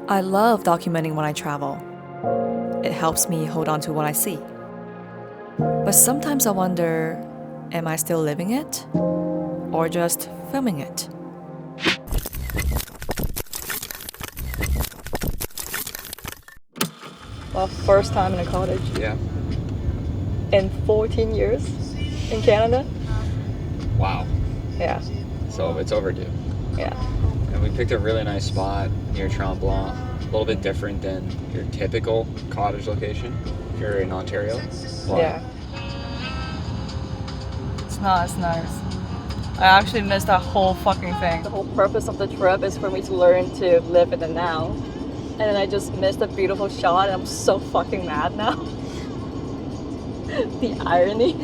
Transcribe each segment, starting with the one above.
I love documenting when I travel. It helps me hold on to what I see. But sometimes I wonder, am I still living it? Or just filming it? Well, first time in a cottage. Yeah. In 14 years in Canada. Wow. Yeah. So it's overdue. Yeah. And we picked a really nice spot near Tremblant. A little bit different than your typical cottage location if you're in Ontario. But Yeah. It's nice. I actually missed that whole fucking thing. The whole purpose of the trip is for me to learn to live in the now. And then I just missed a beautiful shot and I'm so fucking mad now. The irony.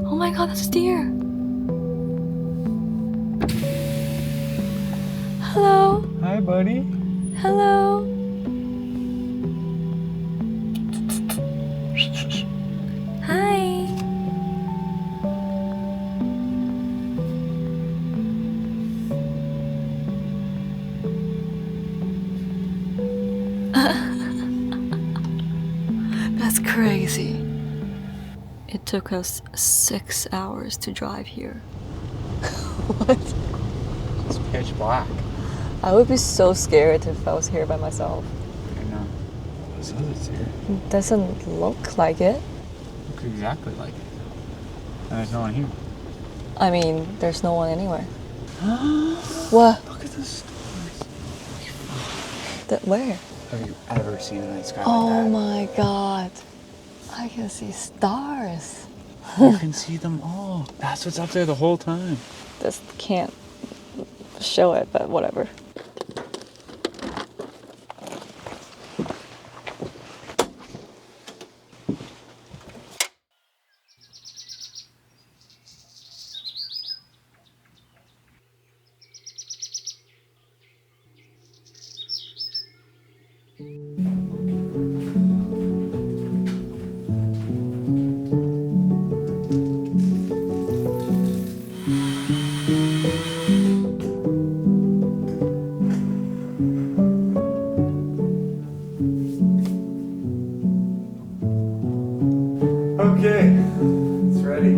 Oh my god, that's a deer. Hello. Hi, buddy. Hello. Hi. That's crazy. It took us 6 hours to drive here. What? It's pitch black. I would be so scared if I was here by myself. I know. It says it's here. It doesn't look like it. Looks exactly like it. And there's no one here. I mean, there's no one anywhere. What? Look at the stars. Where? Have you ever seen a night sky Oh like that? my god. I can see stars. You can see them all. That's what's up there the whole time. Just can't show it, but whatever. Okay, it's ready.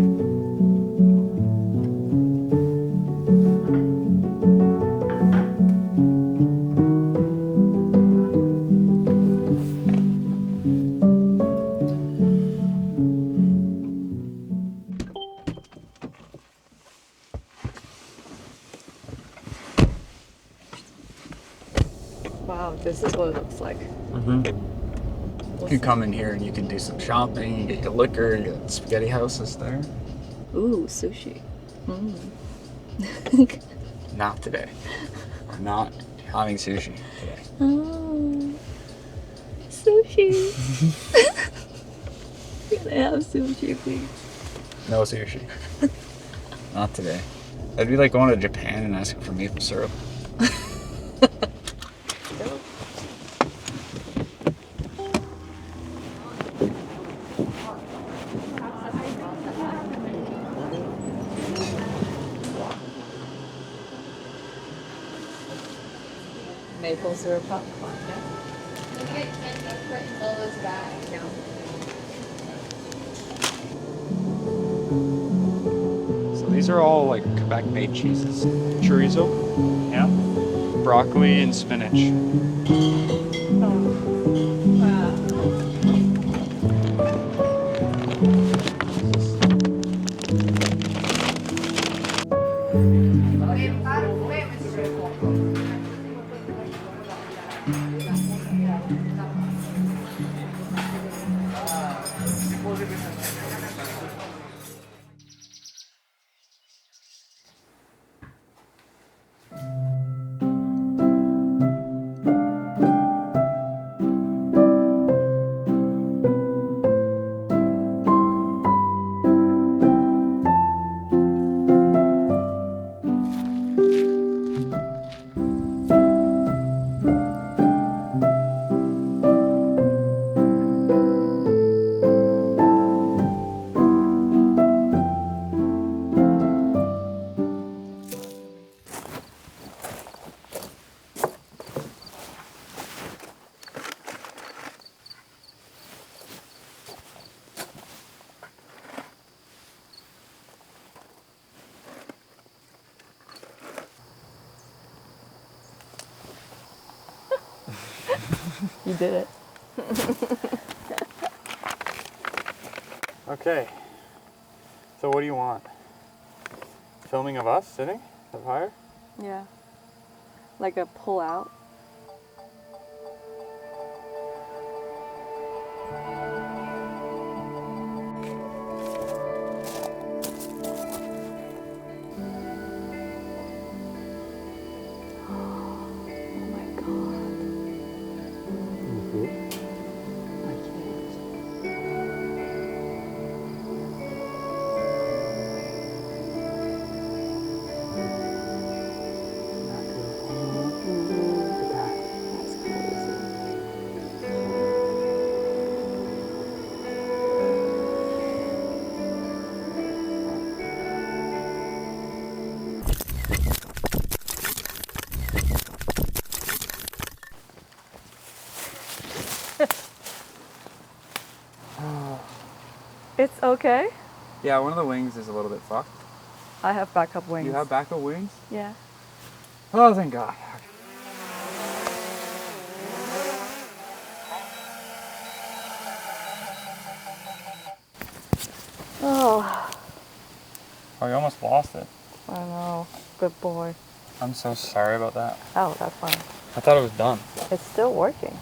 Wow, this is what it looks like. You can come in here and you can do some shopping, you get your liquor, you get spaghetti houses there. Ooh, sushi. Not today. We're not having sushi today. Oh, sushi. Can I have sushi, please? No sushi. Not today. That'd be like going to Japan and asking for maple syrup. Maple syrup popcorn, yeah. So these are all like Quebec made cheeses. Chorizo, yeah, broccoli and spinach. You did it. Okay. So what do you want? Filming of us sitting up higher? Yeah. Like a pull out. Oh my god. I can't. That's crazy. It's okay. Yeah, one of the wings is a little bit fucked. I have backup wings. You have backup wings? Yeah. Oh, thank God. Oh, Oh, you almost lost it. I know. Good boy. I'm so sorry about that. Oh, that's fine. I thought it was done. It's still working.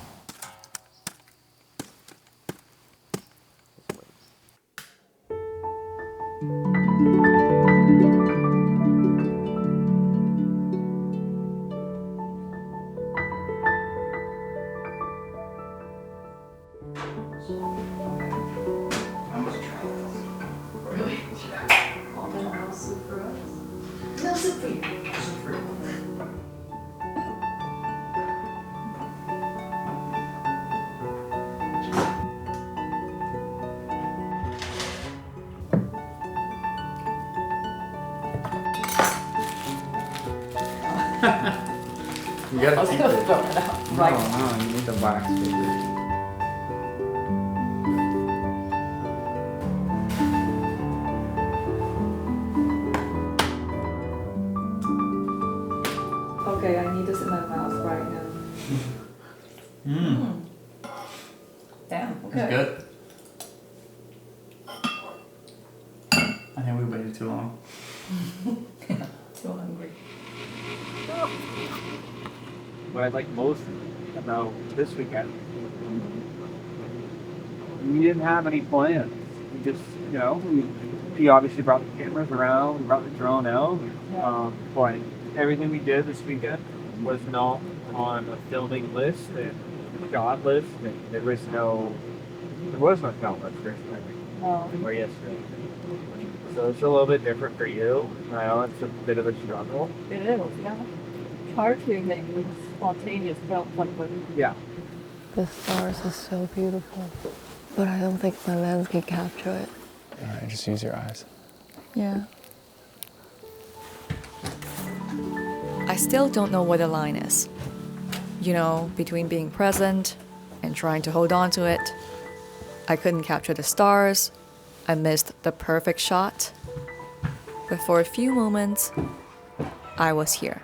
You gotta keep it. No, you need the wax paper. Okay, I need this in my mouth right now. Damn, okay. It's good. I think we waited too long. Too hungry. What I like most about this weekend, we didn't have any plans. We just, he obviously brought the cameras around, we brought the drone out. But everything we did this weekend was not on a filming list and shot list, and there was no shot list for Oh. or yesterday. So it's a little bit different for you. I know it's a bit of a struggle. It is, yeah. It's hard to make spontaneous films like this. Yeah. The stars are so beautiful, but I don't think my lens can capture it. Alright, just use your eyes. Yeah. I still don't know what the line is. You know, between being present and trying to hold on to it. I couldn't capture the stars. I missed the perfect shot. But for a few moments, I was here.